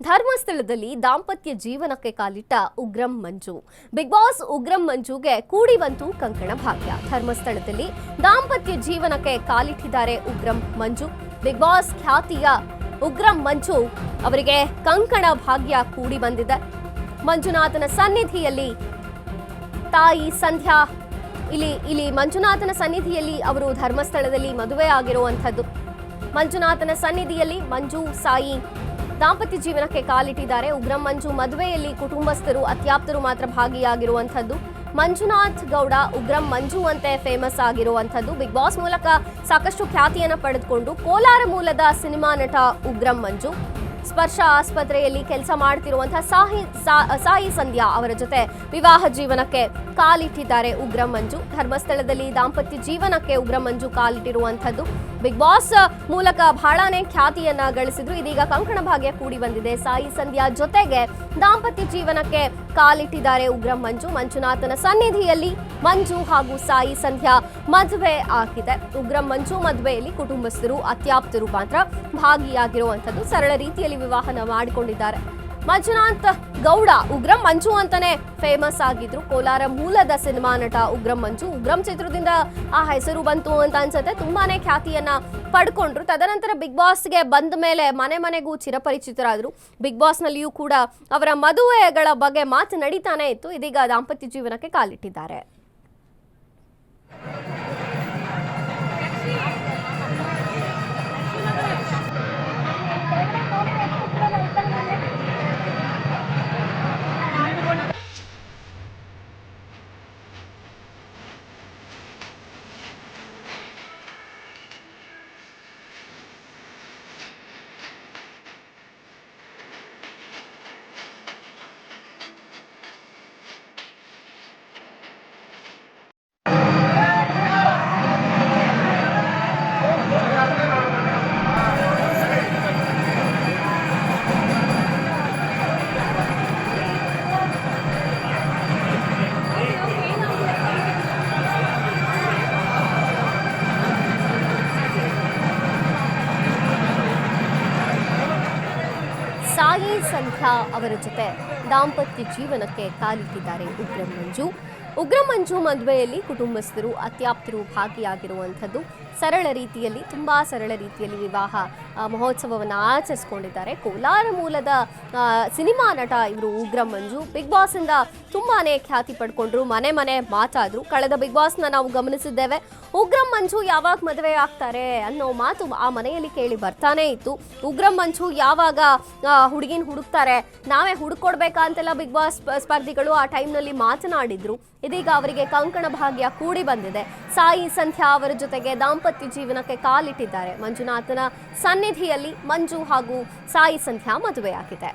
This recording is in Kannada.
ಧರ್ಮಸ್ಥಳದಲ್ಲಿ ದಾಂಪತ್ಯ ಜೀವನಕ್ಕೆ ಕಾಲಿಟ್ಟ ಉಗ್ರಂ ಮಂಜು. ಬಿಗ್ ಬಾಸ್ ಉಗ್ರಂ ಮಂಜುಗೆ ಕೂಡಿ ಬಂತು ಕಂಕಣ ಭಾಗ್ಯ. ಧರ್ಮಸ್ಥಳದಲ್ಲಿ ದಾಂಪತ್ಯ ಜೀವನಕ್ಕೆ ಕಾಲಿಟ್ಟಿದ್ದಾರೆ ಉಗ್ರಂ ಮಂಜು. ಬಿಗ್ ಬಾಸ್ ಖ್ಯಾತಿಯ ಉಗ್ರಂ ಮಂಜು ಅವರಿಗೆ ಕಂಕಣ ಭಾಗ್ಯ ಕೂಡಿ ಬಂದಿದೆ. ಮಂಜುನಾಥನ ಸನ್ನಿಧಿಯಲ್ಲಿ ತಾಯಿ ಸಂಧ್ಯಾ ಇಲ್ಲಿ ಮಂಜುನಾಥನ ಸನ್ನಿಧಿಯಲ್ಲಿ ಅವರು ಧರ್ಮಸ್ಥಳದಲ್ಲಿ ಮದುವೆ ಆಗಿರುವಂಥದ್ದು. ಮಂಜುನಾಥನ ಸನ್ನಿಧಿಯಲ್ಲಿ ಮಂಜು ಸಾಯಿ ದಾಂಪತ್ಯ ಜೀವನಕ್ಕೆ ಕಾಲಿಟ್ಟಿದ್ದಾರೆ. ಉಗ್ರಂ ಮಂಜು ಮದುವೆಯಲ್ಲಿ ಕುಟುಂಬಸ್ಥರು ಅತ್ಯಾಪ್ತರು ಮಾತ್ರ ಭಾಗಿಯಾಗಿರುವಂಥದ್ದು. ಮಂಜುನಾಥ್ ಗೌಡ ಉಗ್ರಂ ಮಂಜು ಅಂತೆ ಫೇಮಸ್ ಆಗಿರುವಂಥದ್ದು. ಬಿಗ್ ಬಾಸ್ ಮೂಲಕ ಸಾಕಷ್ಟು ಖ್ಯಾತಿಯನ್ನು ಪಡೆದುಕೊಂಡು ಕೋಲಾರ ಮೂಲದ ಸಿನಿಮಾ ನಟ ಉಗ್ರಂ ಮಂಜು ಸ್ಪರ್ಶ ಆಸ್ಪತ್ರೆಯಲ್ಲಿ ಕೆಲಸ ಮಾಡ್ತಿರುವಂತಹ ಸಾಯಿ ಸಂಧ್ಯಾ ಅವರ ಜೊತೆ ವಿವಾಹ ಜೀವನಕ್ಕೆ ಕಾಲಿಟ್ಟಿದ್ದಾರೆ ಉಗ್ರಂ ಮಂಜು. ಧರ್ಮಸ್ಥಳದಲ್ಲಿ ದಾಂಪತ್ಯ ಜೀವನಕ್ಕೆ ಉಗ್ರಂ ಮಂಜು ಕಾಲಿಟ್ಟಿರುವಂಥದ್ದು. ಬಿಗ್ ಬಾಸ್ ಮೂಲಕ ಬಹಳನೇ ಖ್ಯಾತಿಯನ್ನ ಗಳಿಸಿದ್ರು. ಇದೀಗ ಕಂಕಣ ಭಾಗ್ಯ ಕೂಡಿ ಬಂದಿದೆ. ಸಾಯಿ ಸಂಧ್ಯಾ ಜೊತೆಗೆ ದಾಂಪತ್ಯ ಜೀವನಕ್ಕೆ ಕಾಲಿಟ್ಟಿದ್ದಾರೆ ಉಗ್ರಂ ಮಂಜು. ಮಂಜುನಾಥನ ಸನ್ನಿಧಿಯಲ್ಲಿ ಮಂಜು ಹಾಗೂ ಸಾಯಿ ಸಂಧ್ಯಾ ಮದುವೆ ಆಗಿದೆ. ಉಗ್ರಂ ಮಂಜು ಮದುವೆಯಲ್ಲಿ ಕುಟುಂಬಸ್ಥರು ಅತ್ಯಾಪ್ತರು ಮಾತ್ರ ಭಾಗಿಯಾಗಿರುವಂಥದ್ದು. ಸರಳ ರೀತಿಯಲ್ಲಿ ವಿವಾಹನ ಮಾಡಿಕೊಂಡಿದ್ದಾರೆ. ಮಂಜುನಾಥ್ ಗೌಡ ಉಗ್ರಂ ಮಂಜು ಅಂತಾನೆ ಫೇಮಸ್ ಆಗಿದ್ರು. ಕೋಲಾರ ಮೂಲದ ಸಿನಿಮಾ ನಟ ಉಗ್ರಂ ಮಂಜು. ಉಗ್ರಂ ಚಿತ್ರದಿಂದ ಆ ಹೆಸರು ಬಂತು ಅಂತ ಅನ್ಸುತ್ತೆ. ತುಂಬಾನೇ ಖ್ಯಾತಿಯನ್ನ ಪಡ್ಕೊಂಡ್ರು. ತದನಂತರ ಬಿಗ್ ಬಾಸ್ಗೆ ಬಂದ ಮೇಲೆ ಮನೆ ಮನೆಗೂ ಚಿರಪರಿಚಿತರಾದ್ರು. ಬಿಗ್ ಬಾಸ್ ನಲ್ಲಿಯೂ ಕೂಡ ಅವರ ಮದುವೆಗಳ ಬಗ್ಗೆ ಮಾತು ನಡೀತಾನೆ ಇತ್ತು. ಇದೀಗ ದಾಂಪತ್ಯ ಜೀವನಕ್ಕೆ ಕಾಲಿಟ್ಟಿದ್ದಾರೆ. ಸಾಯಿ ಸಂಧ್ಯಾ ಅವರ ಜೊತೆ ದಾಂಪತ್ಯ ಜೀವನಕ್ಕೆ ಕಾಲಿಟ್ಟಿದ್ದಾರೆ ಉಗ್ರಂ ಮಂಜು. ಉಗ್ರಂ ಮಂಜು ಮದುವೆಯಲ್ಲಿ ಕುಟುಂಬಸ್ಥರು ಅತ್ಯಾಪ್ತರು ಭಾಗಿಯಾಗಿರುವಂಥದ್ದು. ತುಂಬಾ ಸರಳ ರೀತಿಯಲ್ಲಿ ವಿವಾಹ ಮಹೋತ್ಸವವನ್ನು ಆಚರಿಸಿಕೊಂಡಿದ್ದಾರೆ. ಕೋಲಾರ ಮೂಲದ ಸಿನಿಮಾ ನಟ ಇವರು ಉಗ್ರಂ ಮಂಜು. ಬಿಗ್ ಬಾಸ್ ಇಂದ ತುಂಬಾನೇ ಖ್ಯಾತಿ ಪಡ್ಕೊಂಡ್ರು. ಮನೆ ಮಾತಾದ್ರು. ಕಳೆದ ಬಿಗ್ ಬಾಸ್ನ ನಾವು ಗಮನಿಸಿದ್ದೇವೆ. ಉಗ್ರಂ ಮಂಜು ಯಾವಾಗ ಮದುವೆ ಆಗ್ತಾರೆ ಅನ್ನೋ ಮಾತು ಆ ಮನೆಯಲ್ಲಿ ಕೇಳಿ ಬರ್ತಾನೆ ಇತ್ತು. ಉಗ್ರಂ ಮಂಜು ಯಾವಾಗ ಹುಡುಗಿನ ಹುಡುಕ್ತಾರೆ, ನಾವೇ ಹುಡುಕೊಡ್ಬೇಕಾ ಅಂತೆಲ್ಲ ಬಿಗ್ ಬಾಸ್ ಸ್ಪರ್ಧಿಗಳು ಆ ಟೈಮ್ನಲ್ಲಿ ಮಾತನಾಡಿದ್ರು. ಇದೀಗ ಅವರಿಗೆ ಕಂಕಣ ಭಾಗ್ಯ ಕೂಡಿ ಬಂದಿದೆ. ಸಾಯಿ ಸಂಧ್ಯಾ ಅವರ ಜೊತೆಗೆ ದಾಂಪತ್ಯ ಜೀವನಕ್ಕೆ ಕಾಲಿಟ್ಟಿದ್ದಾರೆ. ಮಂಜುನಾಥನ ಸನ್ನಿಧಿಯಲ್ಲಿ ಮಂಜು ಹಾಗೂ ಸಾಯಿ ಸಂಧ್ಯಾ ಮದುವೆಯಾಗಿದೆ.